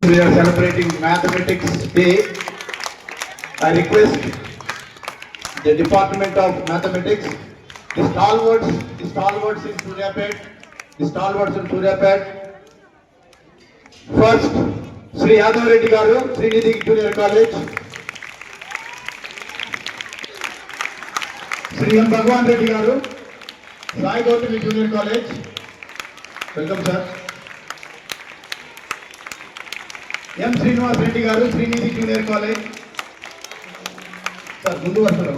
We are celebrating Mathematics Day. I request the Department of Mathematics, the stalwarts in Suryapet. First, Sri Yadav Reddy Garu, Srinidhi Junior College. Sri M. Bhagwan Reddy Garu, Sai Gautami Junior College. Welcome, sir. M. Srinivas Reddy Garu, Srinidhi Junior College. Sir, ముందు వస్తారు.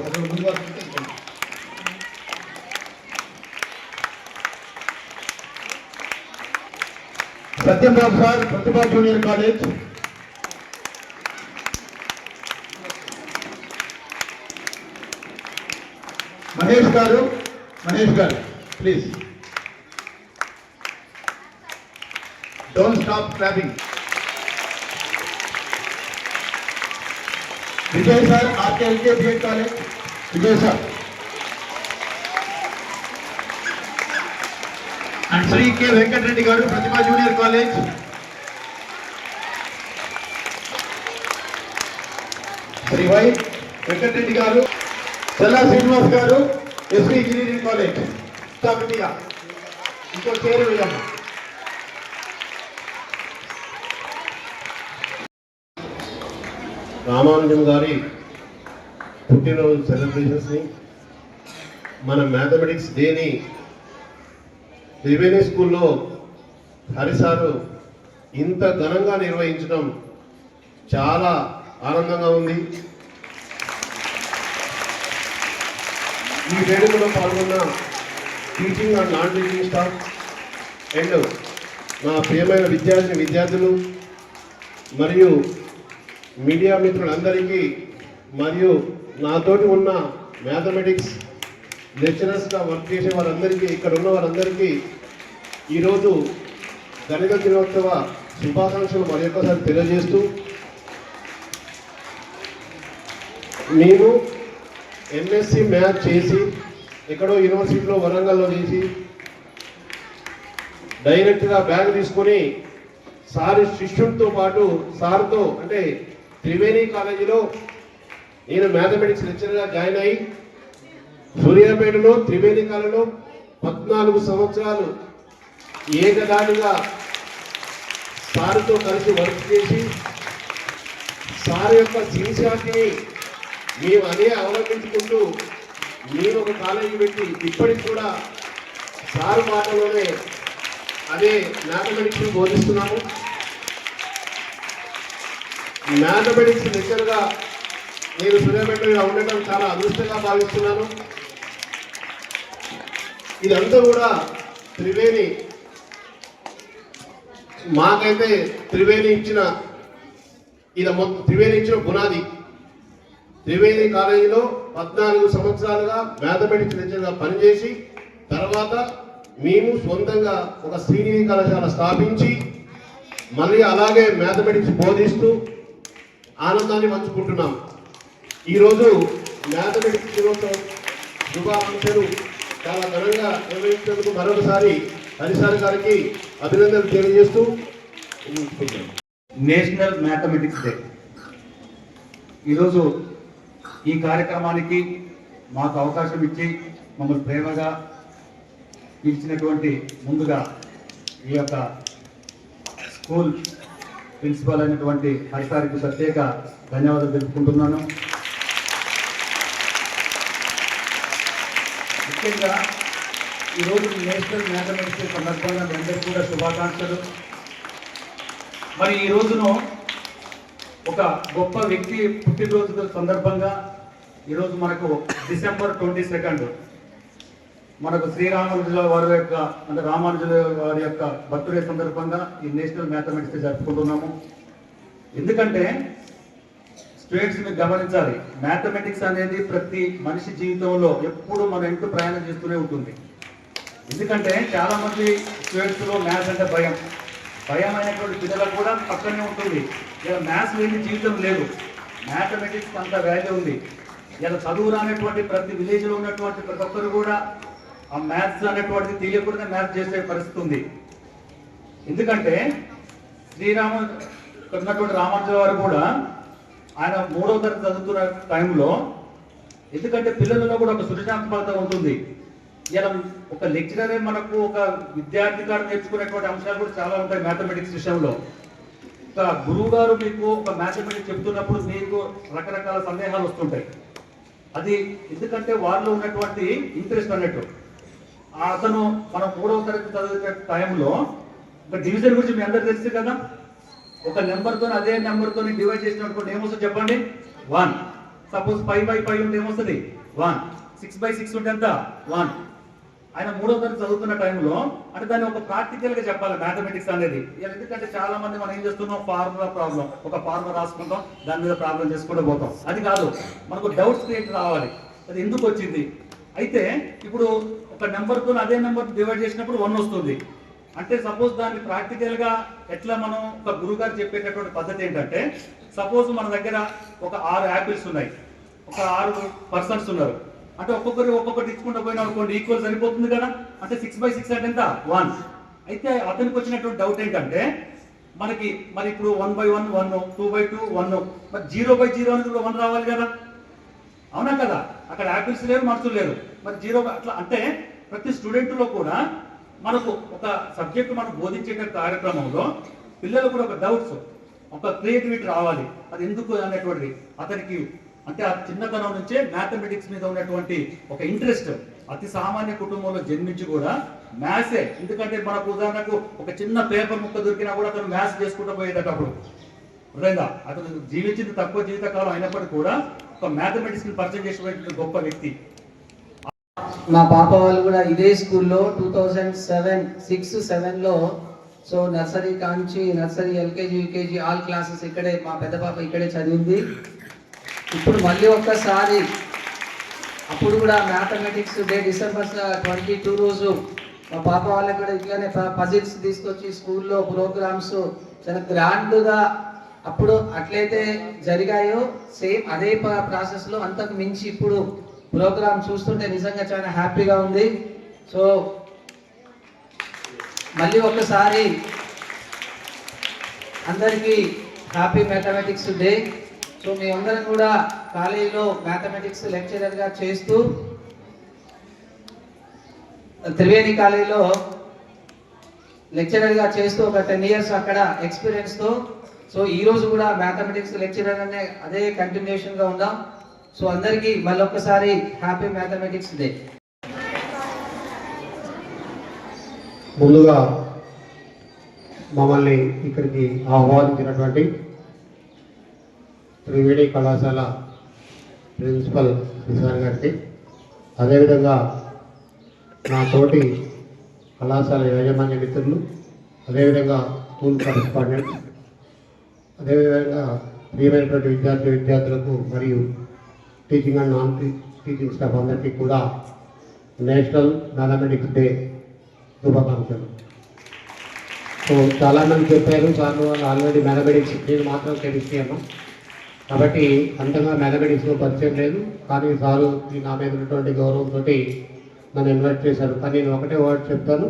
Satyam Babu sir, Pratibha Junior College. Mahesh garu, please. Don't stop clapping. Vijay sir, RKLK B.Ed College. Vijay sir. And Sri K. Venkat Reddy Garu, Pratibha Junior College. Sri Y. Venkat Reddy Garu, Challa Srinivas Garu, SV Engineering College. Stop India. Inko chair vedam. Ramanujam గారి పుట్టినరోజు సెలబ్రేషన్స్ని మన mathematics డేని త్రివేణి స్కూల్లో హరిసారు ఇంత ఘనంగా నిర్వహించడం చాలా ఆనందంగా ఉంది. ఈ వేడుకలో పాల్గొన్న teaching and non teaching staff and నా ప్రియమైన విద్యార్థులు మరియు మీడియా మిత్రులందరికీ మరియు నాతోటి ఉన్న మ్యాథమెటిక్స్ లెక్చరర్స్గా వర్క్ చేసే వారందరికీ, ఇక్కడ ఉన్న వారందరికీ ఈరోజు గణిత దినోత్సవ శుభాకాంక్షలు మరి ఒక్కసారి తెలియజేస్తూ, మేము ఎంఎస్సి మ్యాథ్ చేసి ఎక్కడో యూనివర్సిటీలో వరంగల్లో చేసి డైరెక్ట్గా బ్యాగ్ తీసుకొని సార్ శిష్యుడితో పాటు సార్తో అంటే త్రివేణి కాలేజీలో నేను మ్యాథమెటిక్స్ లెక్చరర్గా జాయిన్ అయ్యి సూర్యాపేటలో త్రివేణి కాలేజీలో 14 సంవత్సరాలు ఏకదాటిగా సార్తో కలిసి వర్క్ చేసి సార్ యొక్క సిన్సియారిటీని మేము అదే అవలంబించుకుంటూ మేము ఒక కాలేజీ పెట్టి ఇప్పటికి కూడా సార్ మాటలోనే అదే మ్యాథమెటిక్స్ని బోధిస్తున్నాము. మ్యాథమెటిక్స్ లెక్చర్గా నేను సూర్యాపేటలో ఉండటం చాలా అదృష్టంగా భావిస్తున్నాను. ఇదంతా కూడా త్రివేణి మాకైతే త్రివేణి ఇచ్చిన పునాది. త్రివేణి కాలేజీలో 14 సంవత్సరాలుగా మ్యాథమెటిక్స్ లెక్చర్గా పనిచేసి తర్వాత మేము సొంతంగా ఒక శ్రీనిధి కళాశాల స్థాపించి మళ్ళీ అలాగే మ్యాథమెటిక్స్ బోధిస్తూ ఆనందాన్ని పంచుకుంటున్నాం. ఈరోజు మ్యాథమెటిక్స్ దినోత్సవం శుభాకాంక్షలు చాలా ఘనంగా నిర్వహించినందుకు మరొకసారి హరిసార్ గారికి అభినందనలు తెలియజేస్తూ నేషనల్ మ్యాథమెటిక్స్ డే ఈరోజు ఈ కార్యక్రమానికి మాకు అవకాశం ఇచ్చి మమ్మల్ని ప్రేమగా పిలిచినటువంటి ముందుగా ఈ యొక్క స్కూల్ ప్రిన్సిపల్ అయినటువంటి హరిసారికి ప్రత్యేక ధన్యవాదాలు తెలుపుకుంటున్నాను. ముఖ్యంగా ఈరోజు నేషనల్ మ్యాథమెటిక్స్ డే సందర్భంగా అందరికీ కూడా శుభాకాంక్షలు. మరి ఈ రోజును ఒక గొప్ప వ్యక్తి పుట్టినరోజు సందర్భంగా ఈరోజు మనకు డిసెంబర్ 22 మనకు శ్రీరామానుజుల వారి యొక్క అంటే రామానుజుల వారి యొక్క బర్త్డే సందర్భంగా ఈ నేషనల్ మ్యాథమెటిక్స్ డే జరుపుకుంటున్నాము. ఎందుకంటే స్టూడెంట్స్ మీరు గమనించాలి, మ్యాథమెటిక్స్ అనేది ప్రతి మనిషి జీవితంలో ఎప్పుడు మన ఇంటూ ప్రయాణం చేస్తూనే ఉంటుంది. ఎందుకంటే చాలామంది స్టూడెంట్స్లో మ్యాథ్స్ అంటే భయమైనటువంటి పిల్లలకు కూడా పక్కనే ఉంటుంది. ఇలా మ్యాథ్స్ లేని జీవితం లేదు, మ్యాథమెటిక్స్ అంత వాల్యూ ఉంది. ఇలా చదువు రానటువంటి ప్రతి విలేజ్లో ఉన్నటువంటి ప్రతి ఒక్కరు కూడా ఆ మ్యాథ్స్ అనేటువంటిది తెలియకుండా మ్యాథ్స్ చేసే పరిస్థితి ఉంది. ఎందుకంటే ఇక్కడ ఉన్నటువంటి రామానుజుల వారు కూడా ఆయన 3వ తరగతి చదువుతున్న టైంలో, ఎందుకంటే పిల్లలలో కూడా ఒక సృజనాత్మకత ఉంటుంది. ఇలా ఒక లెక్చరరే మనకు ఒక విద్యార్థి గారు నేర్చుకునేటువంటి అంశాలు కూడా చాలా ఉంటాయి మ్యాథమెటిక్స్ విషయంలో. ఒక గురువు గారు మీకు ఒక మ్యాథమెటిక్స్ చెప్తున్నప్పుడు మీకు రకరకాల సందేహాలు వస్తుంటాయి. అది ఎందుకంటే వారిలో ఉన్నటువంటి ఇంట్రెస్ట్ అన్నట్టు. అతను మనం 3వ తరగతి చదివే టైంలో ఒక డివిజన్ గురించి మీ అందరికి తెలుసు కదా. ఒక నెంబర్తో అదే నెంబర్తో డివైడ్ చేసినప్పుడు ఏమొస్తుంది చెప్పండి? 1. సపోజ్ 5/5 ఉంటే ఏమొస్తుంది? 1. 6/6 ఉంటే ఎంత? 1. ఆయన 3వ తరగతి చదువుతున్న టైంలో అంటే దాన్ని ఒక ప్రాక్టికల్ గా చెప్పాలి మ్యాథమెటిక్స్ అనేది. ఎందుకంటే చాలా మంది మనం ఏం చేస్తున్నాం, ఫార్ములా ప్రాబ్లం, ఒక ఫార్ములా రాసుకుంటాం, దాని మీద ప్రాబ్లం చేసుకుంటూ పోతాం. అది కాదు, మనకు డౌట్స్ క్రియేట్ రావాలి, అది ఎందుకు వచ్చింది. అయితే ఇప్పుడు ఒక నెంబర్తో అదే నెంబర్ డివైడ్ చేసినప్పుడు 1 వస్తుంది అంటే సపోజ్ దాన్ని ప్రాక్టికల్ గా ఎట్లా మనం ఒక గురువు గారు చెప్పేటటువంటి పద్ధతి ఏంటంటే, సపోజ్ మన దగ్గర ఒక 6 యాపిల్స్ ఉన్నాయి, ఒక 6 పర్సన్స్ ఉన్నారు అంటే ఒక్కొక్కటి ఇచ్చుకుంటూ పోయినా అనుకోండి ఈక్వల్ సరిపోతుంది కదా. అంటే 6/6 అంటే ఎంత? 1. అయితే అతనికి వచ్చినటువంటి డౌట్ ఏంటంటే, మనకి మరి ఇప్పుడు 1/1 1, 2/2 1, మరి 0/0 అనేది కూడా 1 రావాలి కదా, అవునా కదా? అక్కడ యాపిల్స్ లేరు, మనుషులు లేరు, మరి 0 అట్లా. అంటే ప్రతి స్టూడెంట్లో కూడా మనకు ఒక సబ్జెక్ట్ మనం బోధించే కార్యక్రమంలో పిల్లలు కూడా ఒక డౌట్స్, ఒక క్రియేటివిటీ రావాలి. అది ఎందుకు అనేటువంటిది అతనికి అంటే ఆ చిన్నతనం నుంచే మ్యాథమెటిక్స్ మీద ఉన్నటువంటి ఒక ఇంట్రెస్ట్. అతి సామాన్య కుటుంబంలో జన్మించి కూడా మ్యాథ్సే, ఎందుకంటే మనకు ఉదాహరణకు ఒక చిన్న పేపర్ ముక్క దొరికినా కూడా అతను మ్యాథ్స్ చేసుకుంటూ పోయేదట. అప్పుడు అర్థమైందా? అతను జీవించింది తక్కువ జీవితకాలం అయినప్పటికీ కూడా ఒక మ్యాథమెటిక్స్ ని పరిచయం చేసినటువంటి గొప్ప వ్యక్తి. మా పాప వాళ్ళు కూడా ఇదే స్కూల్లో 2006-7లో సో నర్సరీ కాంచి nursery LKG UKG all classes ఇక్కడే, మా పెద్ద పాప ఇక్కడే చదివింది. ఇప్పుడు మళ్ళీ ఒక్కసారి అప్పుడు కూడా మ్యాథమెటిక్స్ డే December 22 రోజు మా పాప వాళ్ళకి కూడా ఇట్లానే పజిల్స్ తీసుకొచ్చి స్కూల్లో ప్రోగ్రామ్స్ చాలా గ్రాండ్గా అప్పుడు అట్లయితే జరిగాయో సేమ్ అదే ప్రాసెస్లో అంతకు మించి ఇప్పుడు ప్రోగ్రామ్ చూస్తుంటే నిజంగా చాలా హ్యాపీగా ఉంది. సో మళ్ళీ ఒక్కసారి అందరికీ హ్యాపీ మ్యాథమెటిక్స్ డే. సో మీ అందరం కూడా కాలేజీలో మ్యాథమెటిక్స్ లెక్చరర్గా చేస్తూ త్రివేణి కాలేజీలో లెక్చరర్గా చేస్తూ ఒక 10 years అక్కడ ఎక్స్పీరియన్స్తో సో ఈరోజు కూడా మ్యాథమెటిక్స్ లెక్చరర్ అనే అదే కంటిన్యూషన్గా ఉందాం. సో అందరికీ మళ్ళొక్కసారి హ్యాపీ మ్యాథమెటిక్స్ డే. ముందుగా మమ్మల్ని ఇక్కడికి ఆహ్వానించినటువంటి త్రివేణి కళాశాల ప్రిన్సిపల్ శ్రీసార్ గారికి, అదేవిధంగా నా తోటి కళాశాల యాజమాన్య మిత్రులు, అదేవిధంగా స్కూల్ కరెస్పాండెంట్స్, అదేవిధంగా ప్రియమైనటువంటి విద్యార్థులకు మరియు teaching and non teaching staff అందరికీ కూడా నేషనల్ మ్యాథమెటిక్స్ డే శుభాకాంక్షలు. సో చాలామంది చెప్పారు సార్ వాళ్ళు ఆల్రెడీ మ్యాథమెటిక్స్, నేను మాత్రం కెమిస్ట్రీ అన్నాం కాబట్టి అంతగా మ్యాథమెటిక్స్లో పరిచయం లేదు. కానీ సారు నా మీద ఉన్నటువంటి గౌరవంతో నన్ను ఇన్వైట్ చేశారు. కానీ నేను ఒకటే వర్డ్ చెప్తాను.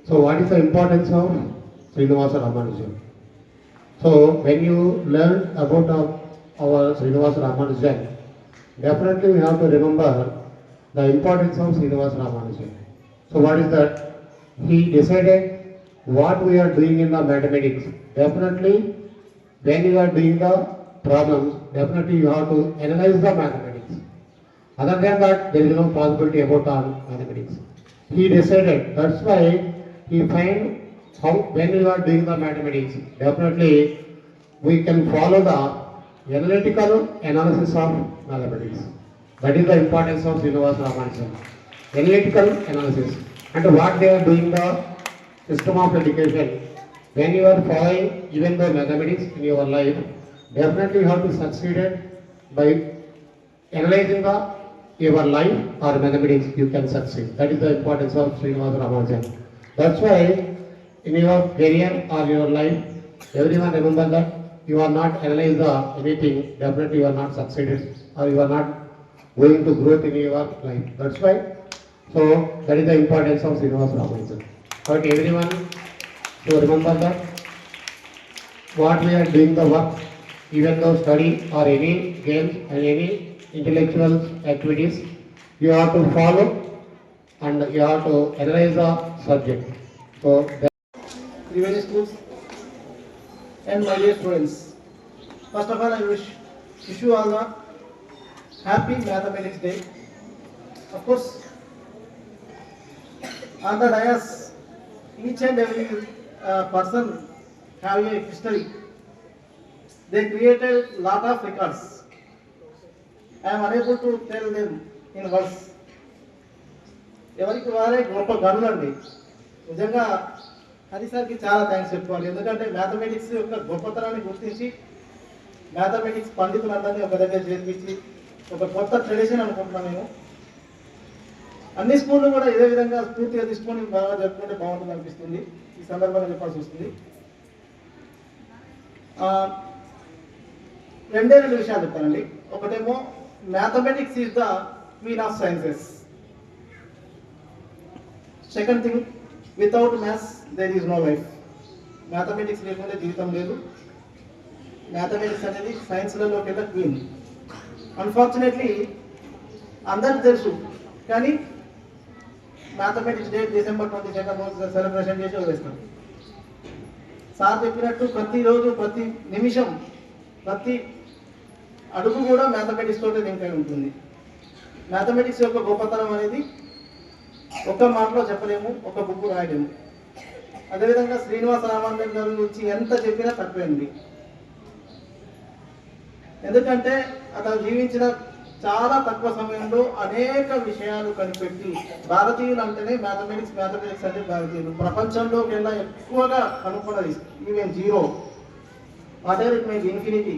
So what is the importance of Srinivasa Ramanujan? So when you learn about our Srinivasa Ramanujan, definitely we have to remember the importance of Srinivasa Ramanujan. So what is that? He decided what we are doing in the mathematics. Definitely when you are doing the problems, definitely you have to analyze the mathematics. Other than that, there is no possibility about mathematics. He decided, that's why he find how when you are doing the mathematics, definitely we can follow the analytical analysis of mathematics. That is the importance of Srinivasa Ramanujan. Analytical analysis. And what they are doing the system of education, when you are following even the mathematics in your life, definitely you have to succeed by analyzing your life or mathematics, you can succeed. That is the importance of Srinivasa Ramanujan. That's why in your career or your life, everyone remember that you are not analyze anything, definitely you are not succeeded or you are not going to growth in your life. That's why, so that is the importance of Srinivasa Ramanujan. But everyone to remember that. what we are doing the work, even though study or any games and any intellectual activities, you have to follow and you have to analyze the subject. So Triveni schools and my dear students. First of all, I wish you all a happy Mathematics Day. Of course, on the dais, each and every person have a history. They created lot of records. I am unable to tell them in words. ఎవరికి వారే గొప్ప గనులండి. నిజంగా హరిసార్కి చాలా thanks చెప్పుకోవాలి. ఎందుకంటే mathematics యొక్క గొప్పతనాన్ని గుర్తించి మ్యాథమెటిక్స్ పండితులందరినీ ఒక దగ్గర చేర్పించి ఒక కొత్త ట్రెడిషన్ అనుకుంటున్నాను నేను. అన్ని స్కూళ్ళు కూడా ఇదే విధంగా స్ఫూర్తిగా తీసుకొని బాగా జరుపుకుంటే బాగుంటుంది అనిపిస్తుంది. ఈ సందర్భంగా చెప్పాల్సి వస్తుంది. రెండు విషయాలు చెప్తానండి. ఒకటేమో mathematics is the queen of sciences. Second thing, without maths there is no life. Mathematics లేకుండా జీవితం లేదు. మ్యాథమెటిక్స్ అనేది సైన్స్లలోకి వెళ్ళి క్వీన్. అన్ఫార్చునేట్లీ అందరికి తెలుసు, కానీ మ్యాథమెటిక్స్ డే December 22 సెలబ్రేషన్ చేసి వదిలేస్తాం. సార్ చెప్పినట్టు ప్రతిరోజు, ప్రతి నిమిషం, ప్రతి అడుగు కూడా మ్యాథమెటిక్స్ తోటి లింక్ అయి ఉంటుంది. మ్యాథమెటిక్స్ యొక్క గొప్పతనం అనేది ఒక్క మాటలో చెప్పలేము, ఒక బుక్ రాయలేము. అదేవిధంగా శ్రీనివాస రామానుజన్ గారి గురించి ఎంత చెప్పినా తక్కువేంది. ఎందుకంటే అతను జీవించిన చాలా తక్కువ సమయంలో అనేక విషయాలు కనిపెట్టి, భారతీయులు అంటేనే మ్యాథమెటిక్స్ అంటే భారతీయులు. ప్రపంచంలోకి వెళ్ళా ఎక్కువగా కనుక్కున్నది even zero, whatever it may be, infinity,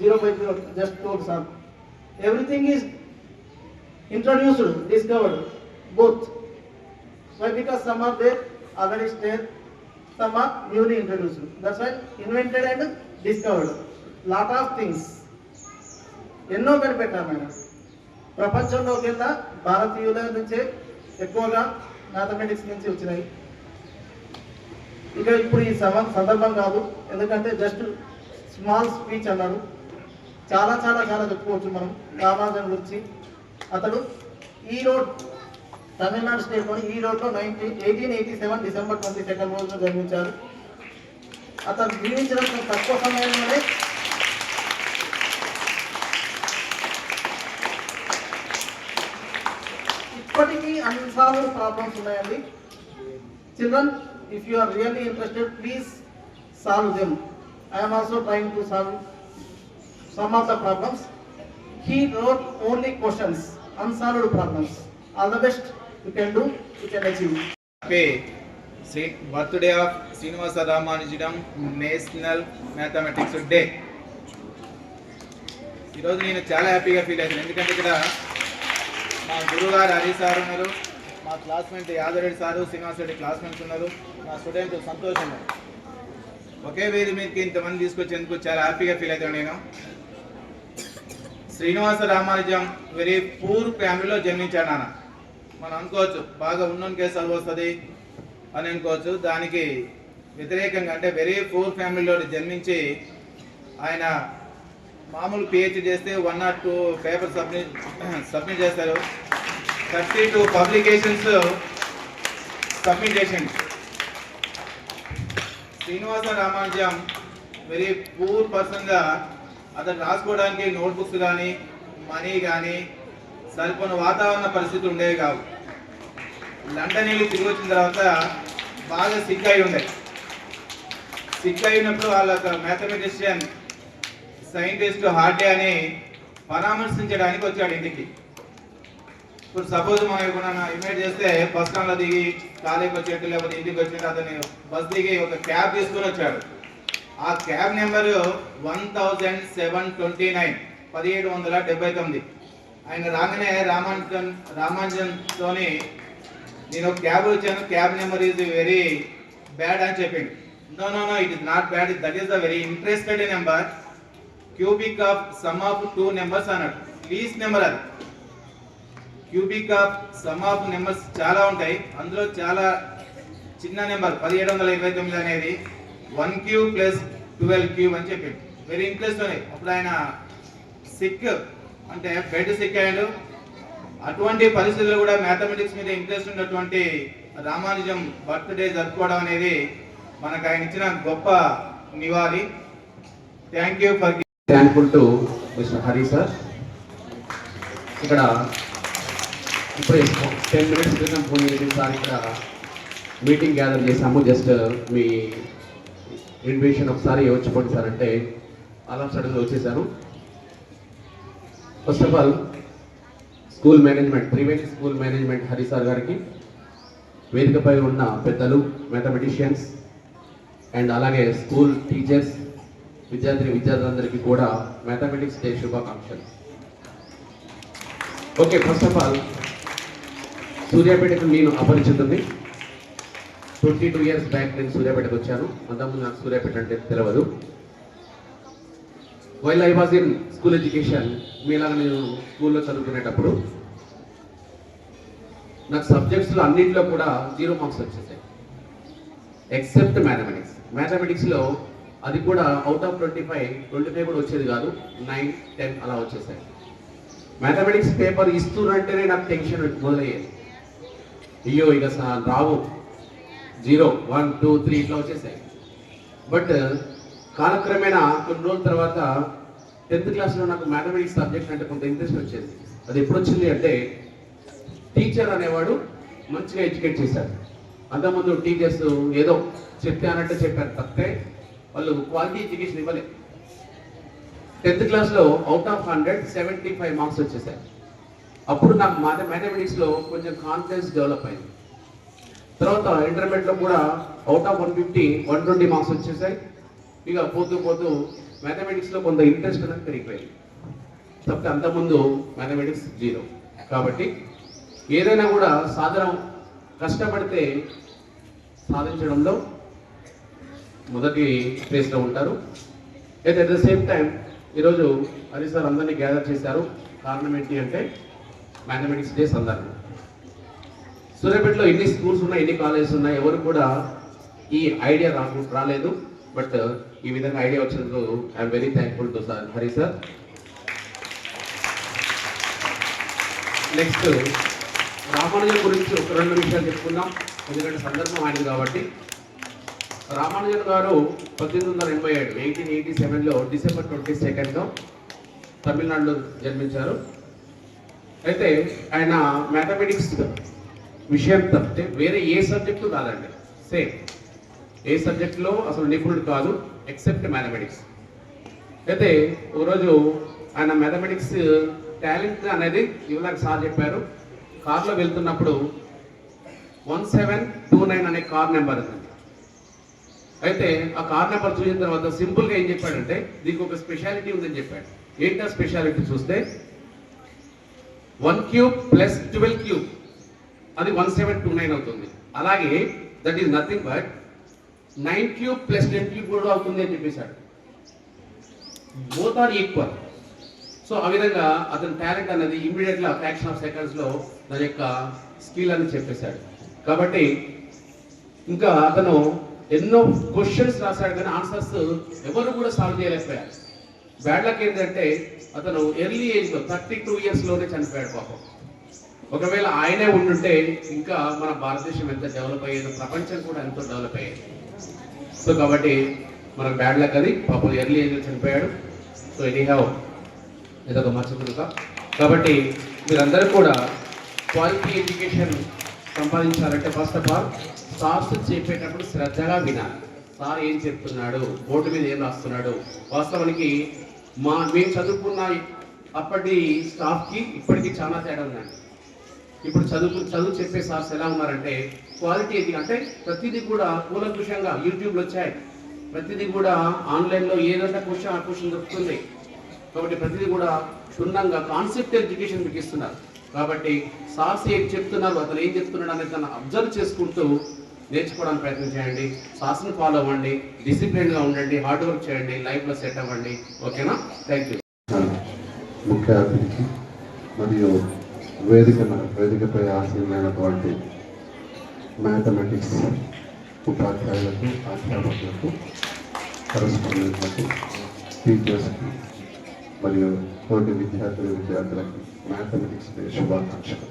0/0, just told sir. Everything is introduced, discovered, both. Why? Because some are there already there, some are newly introduced. That's why invented and discovered lot of things. ఎన్నో కనిపెట్టారు ఆయన. ప్రపంచంలో కింద భారతీయుల నుంచే ఎక్కువగా mathematics నుంచి వచ్చినాయి. ఇక ఇప్పుడు ఈ సందర్భం కాదు, ఎందుకంటే జస్ట్ స్మాల్ స్పీచ్ అన్నారు. చాలా చాలా చాలా చెప్పుకోవచ్చు మనం రామానుజన్ గురించి. అతడు ఈరోడ్, తమిళనాడు స్టేట్లోని ఈరోడ్లో 1887 December 22 రోజున జన్మించారు. అతను జీవించిన తక్కువ సమయంలోనే ఇప్పటికీ అన్సాల్వ్డ్ ప్రాబ్లమ్స్ ఉన్నాయండి. Children, if you are really interested, please solve them. I'm also trying to solve some of the problems. He wrote only questions, unsolved problems. All the best you can do, you can achieve. Happy birthday of Srinivasa Ramanujan National Mathematics Day. ఈరోజు నేను చాలా హ్యాపీగా feel అవుతాను. ఎందుకంటే ఇక్కడ మా గురుగారు Hari sir ఉన్నారు, మా classmate Yadareddy sir, Srinivas Reddy classmates ఉన్నారు, నా స్టూడెంట్ సంతోష్ ఉన్నారు. ఒకే వేది మీదకి ఇంతమంది తీసుకొచ్చేందుకు చాలా హ్యాపీగా ఫీల్ అవుతాను నేను. శ్రీనివాస రామానుజం వెరీ పూర్ ఫ్యామిలీలో జన్మించాడు నాన్న. మనం అనుకోవచ్చు బాగా ఉన్నోనికే చదువు వస్తుంది అని అనుకోవచ్చు. దానికి వ్యతిరేకంగా అంటే వెరీ పూర్ ఫ్యామిలీలో జన్మించి ఆయన మామూలు పిహెచ్డి చేస్తే 1 or 2 పేపర్స్ సబ్మిట్ చేస్తారు. 32 పబ్లికేషన్స్ సబ్మిట్ చేసింది. శ్రీనివాస రామానుజం వెరీ పూర్ పర్సన్గా అతను రాసుకోవడానికి నోట్బుక్స్ కానీ మనీ కానీ సరిపోయిన వాతావరణ పరిస్థితులు ఉండేవి కావు. లండన్ వెళ్ళి తిరిగి వచ్చిన తర్వాత బాగా సిక్ అయి ఉండే. సిక్ అయినప్పుడు వాళ్ళ మ్యాథమెటిషియన్ సైంటిస్ట్ హార్డే అని పరామర్శించడానికి వచ్చాడు ఇంటికి. ఇప్పుడు సపోజ్ మనం ఏమన్నా ఇన్వైట్ చేస్తే బస్ స్టాండ్లో దిగి కాలేజీకి వచ్చేట్టు లేకపోతే ఇంటికి వచ్చినట్టు అతను బస్ దిగి ఒక క్యాబ్ తీసుకుని వచ్చాడు. ఆ క్యాబ్ నెంబర్ 1729, 1779. ఆయన రాగానే రామానుజన్తోని నేను ఒక క్యాబ్ వచ్చాను, cab number is very bad అని చెప్పింది. No no no, it is not bad, that is the very interested number, cubic of sum of 2 numbers అన్నాడు. లీస్ట్ నెంబర్ అది. Cubic of sum of numbers చాలా ఉంటాయి, అందులో చాలా చిన్న నెంబర్ 1729 అనేది 1³ + 12 క్యూబ్ అని చెప్పింది. వెరీ ఇంట్రెస్ట్ ఉన్నాయి. అప్పుడు ఆయన సిక్ అంటే బెడ్ సిక్ అయ్యాడు. అటువంటి పరిస్థితుల్లో కూడా మ్యాథమెటిక్స్ మీద ఇంట్రెస్ట్ ఉన్నటువంటి రామానుజం బర్త్డే జరుపుకోవడం అనేది మనకు ఆయన ఇచ్చిన గొప్ప నివాళి. Thank you for thankful to mister Hari sir. ఇక్కడ ఇప్పుడే 10 minutes క్రితం ఫోన్ చేసి సార్ ఇక్కడ మీటింగ్ గ్యాదర్ చేసాము, జస్ట్ మీ ఇన్విటేషన్ ఒకసారి వచ్చిపోండి సార్ అంటే అలా సడన్గా వచ్చేసాను. First of all school management, Triveni school management Hari sir గారికి, వేదికపై ఉన్న పెద్దలు, మ్యాథమెటిషియన్స్ అండ్ అలాగే స్కూల్ టీచర్స్, విద్యార్థులందరికీ కూడా మ్యాథమెటిక్స్ డే శుభాకాంక్షలు. ఓకే, ఫస్ట్ ఆఫ్ ఆల్ సూర్యాపేటకు నేను అపరిచితుంది. 22 years బ్యాక్ నేను సూర్యాపేటకు వచ్చాను. అంతకుముందు నాకు సూర్యాపేట అంటే తెలియదు. While I was in school education, మీలాగా నేను స్కూల్లో చదువుకునేటప్పుడు నాకు సబ్జెక్ట్స్లో అన్నింటిలో కూడా 0 marks వచ్చేసాయి ఎక్సెప్ట్ మ్యాథమెటిక్స్. మ్యాథమెటిక్స్లో అది కూడా అవుట్ ఆఫ్ 25 కూడా వచ్చేది కాదు, 9, 10 అలా వచ్చేసాయి. మ్యాథమెటిక్స్ పేపర్ ఇస్తున్నంటేనే నాకు టెన్షన్ మొదలయ్యేది. అయ్యో ఇక రావు, 0, 1, 2, 3 ఇట్లా వచ్చేసాయి. బట్ కాలక్రమేణా కొన్ని రోజుల తర్వాత 10th క్లాస్లో నాకు మ్యాథమెటిక్స్ సబ్జెక్ట్ అంటే కొంత ఇంట్రెస్ట్ వచ్చేది. అది ఎప్పుడు వచ్చింది అంటే టీచర్ అనేవాడు మంచిగా ఎడ్యుకేట్ చేశాడు. అంతకుముందు టీచర్స్ ఏదో చెప్పానంటే చెప్పారు తప్పే, వాళ్ళు క్వాలిటీ ఎడ్యుకేషన్ ఇవ్వలేదు. 10th క్లాస్లో అవుట్ ఆఫ్ 100 75 marks వచ్చేసాయి. అప్పుడు నాకు మ్యాథమెటిక్స్లో కొంచెం కాన్ఫిడెన్స్ డెవలప్ అయింది. తర్వాత ఇంటర్మీడియట్లో కూడా అవుట్ ఆఫ్ 150 120 marks వచ్చేసాయి. ఇక పోతూ పోతూ మ్యాథమెటిక్స్లో కొంత ఇంట్రెస్ట్ అనేది పెరిగిపోయింది. తప్పితే అంతకుముందు మ్యాథమెటిక్స్ 0. కాబట్టి ఏదైనా కూడా కష్టపడితే సాధించడంలో మొదటి ప్లేస్లో ఉంటారు. అయితే అట్ ద సేమ్ టైం ఈరోజు హరి సార్ అందరినీ గ్యాదర్ చేశారు. కారణం ఏంటి అంటే మ్యాథమెటిక్స్ డే సందర్భం. సూర్యాపేటలో ఎన్ని స్కూల్స్ ఉన్నాయి, ఎన్ని కాలేజెస్ ఉన్నాయి, ఎవరు కూడా ఈ ఐడియా రాలేదు. బట్ ఈ విధంగా ఐడియా వచ్చినందుకు I'm very thankful to sir Hari sir. Next Ramanujan గురించి ఒక 2 విషయాలు చెప్పుకుందాం, ఎందుకంటే సందర్భం ఆయనది కాబట్టి. రామానుజన్ గారు 1887 1887లో December 22 తమిళనాడులో జన్మించారు. అయితే ఆయన మ్యాథమెటిక్స్ విషయం తప్పితే వేరే ఏ సబ్జెక్టు కాదండి, సేమ్ ఏ సబ్జెక్టులో అసలు నిపుణుడు కాదు ఎక్సెప్ట్ మ్యాథమెటిక్స్. అయితే ఒకరోజు ఆయన మ్యాథమెటిక్స్ టాలెంట్ అనేది ఇవాళ సార్ చెప్పారు. కార్లో వెళ్తున్నప్పుడు 1729 అనే కార్ నెంబర్ ఉంది. అయితే ఆ కార్ నెంబర్ చూసిన తర్వాత సింపుల్గా ఏం చెప్పాడంటే దీనికి ఒక స్పెషాలిటీ ఉందని చెప్పాడు. ఏంటా స్పెషాలిటీ చూస్తే 1 cube + 12 cube అది 1729 అవుతుంది. అలాగే that is nothing but 9 cube + 10 cube కూడా అవుతుంది అని చెప్పేశాడు. Both are equal. సో ఆ విధంగా అతని టాలెంట్ అనేది ఇమ్మీడియట్గా ఫ్రాక్షన్ ఆఫ్ సెకండ్స్లో దాని యొక్క స్కిల్ అని చెప్పేశాడు. కాబట్టి ఇంకా అతను ఎన్నో క్వశ్చన్స్ రాశాడు కానీ ఆన్సర్స్ ఎవరు కూడా సాల్వ్ చేయలేకపోయారు. బ్యాడ్ లక్ ఏంటంటే అతను ఎర్లీ ఏజ్లో 32 yearsలోనే చనిపోయాడు పాపం. ఒకవేళ ఆయనే ఉండుంటే ఇంకా మన భారతదేశం ఎంత డెవలప్ అయ్యేదో, ప్రపంచం కూడా ఎంతో డెవలప్ అయ్యేది. సో కాబట్టి మనకు బ్యాడ్ లక్ అది, పాపం ఎర్లీ ఏజ్లో చనిపోయాడు. సో ఎనీహౌ ఇదొక మర్చిపోక. కాబట్టి మీరందరూ కూడా క్వాలిటీ ఎడ్యుకేషన్ సంపాదించాలంటే ఫస్ట్ ఆఫ్ ఆల్ సార్స్ చెప్పేటప్పుడు శ్రద్ధగా వినాలి. సార్ ఏం చెప్తున్నాడు, బోర్డు మీద ఏం రాస్తున్నాడు. వాస్తవానికి మేము చదువుకున్న అప్పటి స్టాఫ్కి ఇప్పటికీ చాలా తేడా ఉందండి. ఇప్పుడు చదువు చెప్పే సార్స్ ఎలా ఉన్నారంటే క్వాలిటీ అంటే ప్రతిదీ కూడా కూలంకుషంగా యూట్యూబ్లో వచ్చాయి, ప్రతిదీ కూడా ఆన్లైన్లో ఏదంటే క్వశ్చన్ దొరుకుతుంది. కాబట్టి ప్రతిదీ కూడా క్షుణ్ణంగా కాన్సెప్ట్ ఎడ్యుకేషన్ మీకు ఇస్తున్నారు. కాబట్టి సార్స్ ఏం చెప్తున్నారు, అతను ఏం చెప్తున్నాడు అనేది తను అబ్జర్వ్ చేసుకుంటూ నేర్చుకోవడానికి ప్రయత్నం చేయండి. సార్స్ని ఫాలో అవ్వండి, డిసిప్లిన్గా ఉండండి, హార్డ్ వర్క్ చేయండి, లైఫ్లో సెట్ అవ్వండి. ఓకేనా? Thank you. ముఖ్య అతిథికి మరియు వేదికపై ఆసీనమైనటువంటి మ్యాథమెటిక్స్ ఉపాధ్యాయులకు, అధ్యాపకులకు కరస్పాండెంట్లకు, టీచర్స్కి మరియు తోటి విద్యార్థులకి మ్యాథమెటిక్స్ డే శుభాకాంక్షలు.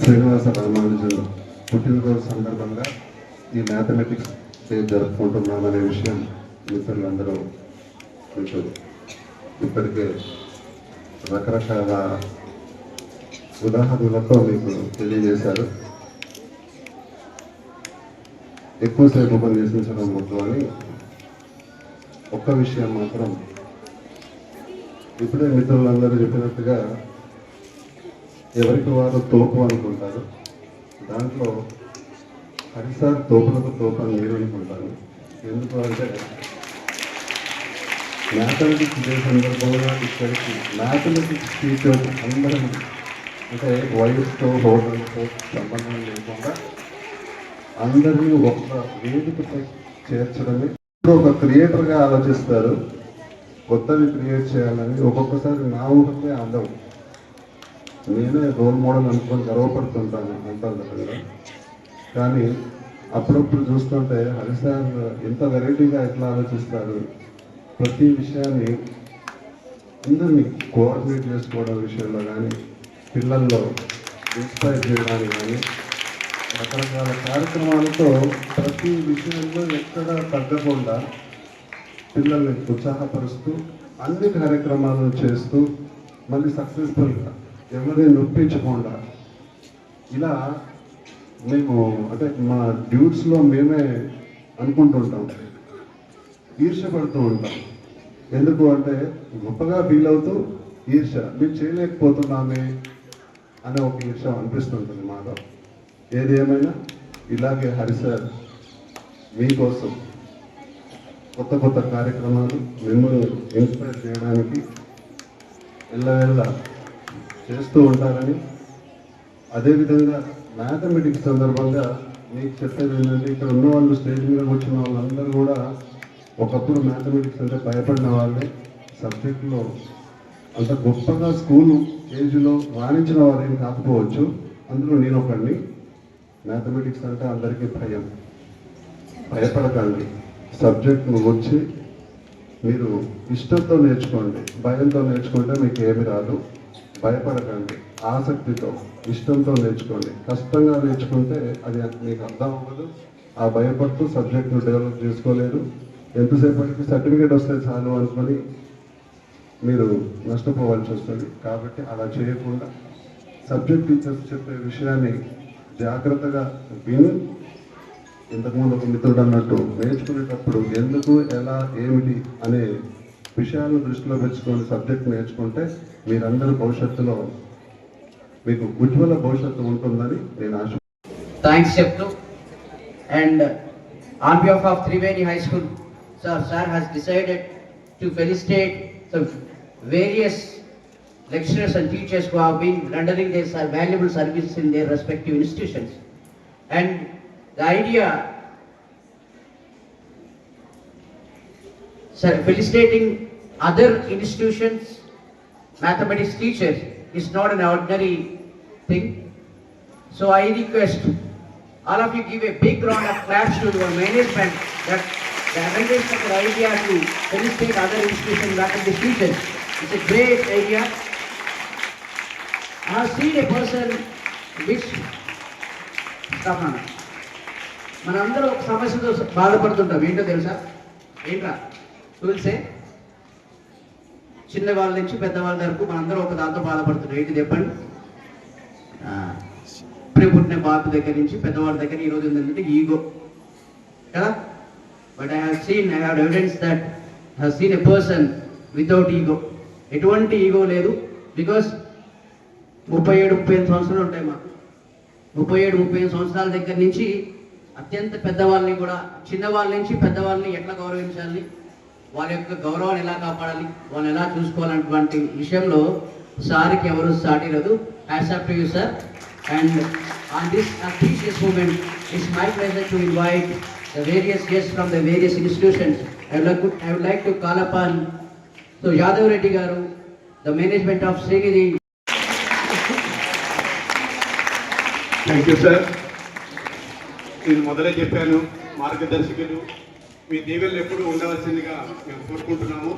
శ్రీనివాస రామానుజన్ పుట్టినరోజు సందర్భంగా ఈ మ్యాథమెటిక్స్ డే జరుపుకుంటున్నామనే విషయం మిత్రులందరూ మీకు ఇప్పటికే రకరకాల ఉదాహరణలతో మీకు తెలియజేశారు. ఎక్కువసేపు ఉపన్యసించడం వద్దు అని ఒక్క విషయం మాత్రం ఇప్పుడే మిత్రులందరూ చెప్పినట్టుగా ఎవరికి వారు తోపు అనుకుంటారు. దాంట్లో హరిసార్ తోపులకు తోపు అని మీరు అనుకుంటాను. ఎందుకు అంటే మ్యాథమెటిక్స్ డే సందర్భంగా ఇక్కడికి మ్యాథమెటిక్స్ టీచర్స్ అందరం అంటే వయసుతో హోటల్తో సంబంధం లేకుండా అందరినీ ఒక వేదికపై చేర్చడమే. ఒక క్రియేటర్గా ఆలోచిస్తారు, కొత్తవి క్రియేట్ చేయాలని. ఒక్కొక్కసారి నా ఊరికే అందం నేనే రోల్ మోడల్ అనుకొని గర్వపడుతుంటాను అంతర్గతంగా. కానీ అప్పుడప్పుడు చూస్తుంటే హరిసార్ ఎంత వెరైటీగా ఎట్లా ఆలోచిస్తారు. ప్రతి విషయాన్ని అందరినీ కోఆర్డినేట్ చేసుకోవడం విషయంలో కానీ, పిల్లల్లో ఇన్స్పైర్ చేయడానికి కానీ రకరకాల కార్యక్రమాలతో ప్రతి విషయంలో ఎక్కడ తగ్గకుండా పిల్లల్ని ఉత్సాహపరుస్తూ అన్ని కార్యక్రమాలను చేస్తూ మళ్ళీ సక్సెస్ఫుల్గా ఎవరిని నొప్పించకుండా ఇలా మేము అంటే మా డ్యూట్స్లో మేమే అనుకుంటుంటాం, ఈర్ష్యపడుతూ ఉంటాం. ఎందుకు అంటే గొప్పగా ఫీల్ అవుతూ ఈర్ష్య మేము చేయలేకపోతున్నామే అనే ఒక ఈర్ష్య అనిపిస్తుంటుంది మాలో. ఏది ఏమైనా ఇలాగే హరిసార్ మీకోసం కొత్త కొత్త కార్యక్రమాలు మిమ్మల్ని ఇన్స్పైర్ చేయడానికి ఎల్లవెల్ల చేస్తూ ఉంటారని, అదేవిధంగా మ్యాథమెటిక్స్ సందర్భంగా మీకు చెప్పేది ఏంటంటే ఇక్కడ ఉన్న వాళ్ళు స్టేజ్ మీద కూర్చున్న వాళ్ళందరూ కూడా ఒకప్పుడు మ్యాథమెటిక్స్ అంటే భయపడిన వాళ్ళే. సబ్జెక్టులో అంత గొప్పగా స్కూల్ ఏజ్లో రాణించిన వారు ఏం కాకపోవచ్చు, అందులో నేను ఒకడిని. మ్యాథమెటిక్స్ అంటే అందరికీ భయం. భయపడకండి, సబ్జెక్ట్ను వచ్చి మీరు ఇష్టంతో నేర్చుకోండి. భయంతో నేర్చుకుంటే మీకు ఏమి రాదు. భయపడకండి, ఆసక్తితో ఇష్టంతో నేర్చుకోండి. కష్టంగా నేర్చుకుంటే అది మీకు అర్థం అవ్వదు. ఆ భయపడుతూ సబ్జెక్ట్ను డెవలప్ చేసుకోలేరు. ఎంతసేపటికి సర్టిఫికేట్ వస్తే చాలు అనుకొని మీరు నష్టపోవాల్సి వస్తుంది. కాబట్టి అలా చేయకుండా సబ్జెక్ట్ టీచర్స్ చెప్పే విషయాన్ని జాగ్రత్తగా విని, ఇంతకుముందు ఒక మిత్రుడు అన్నట్టు నేర్చుకునేటప్పుడు ఎందుకు ఎలా ఏమిటి అనే విషయాలను దృష్టిలో పెంచుకొని సబ్జెక్ట్ నేర్చుకుంటే మీరందరూ భవిష్యత్తులో మీకు ఉజ్వల భవిష్యత్తు ఉంటుందని నేను ఆశ. థ్యాంక్స్ చెప్తూ and on behalf of Triveni high school sir has decided to felicitate the various lecturers and teachers who have been rendering their valuable service in their respective institutions. And the idea, felicitating other institutions mathematics teachers is not an ordinary thing. So I request all of you give a big round of applause to your management that the advantage of the idea to felicitate other institutions mathematics teachers. It's a great idea. I have seen a person which మనందరూ ఒక సమస్యతో బాధపడుతుంటాం. ఏంటో తెలుసా? ఏంట్రా చూసే చిన్న వాళ్ళ నుంచి పెద్దవాళ్ళ వరకు మనందరూ ఒక దాంతో బాధపడుతున్నాం. ఏంటి చెప్పండి? ఇప్పుడే పుట్టిన బాబు దగ్గర నుంచి పెద్దవాళ్ళ దగ్గర ఈరోజు ఏంటంటే ఈగో కదా. But I have evidence that I have seen a person without ego. ఎటువంటి ఈగో లేదు. బికాస్ 37-38 సంవత్సరాలు ఉంటాయి మాకు. 37-38 సంవత్సరాల దగ్గర నుంచి అత్యంత పెద్దవాళ్ళని కూడా, చిన్నవాళ్ళ నుంచి పెద్దవాళ్ళని ఎట్లా గౌరవించాలి, వాళ్ళ యొక్క గౌరవాన్ని ఎలా కాపాడాలి, వాళ్ళని ఎలా చూసుకోవాలన్నటువంటి విషయంలో సార్కి ఎవరు సాటి లేదు. Hats off to you sir. And on this auspicious moment it's my pleasure to invite the various guests from the various institutions. I would like to call upon so Yadav Reddy garu, the management of Srinidhi. Thank you, sir. నేను మొదలే చెప్పాను, మార్గదర్శకులు మీ దీవెనలు ఎప్పుడూ ఉండవలసిందిగా మేము కోరుకుంటున్నాము.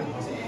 Gracias.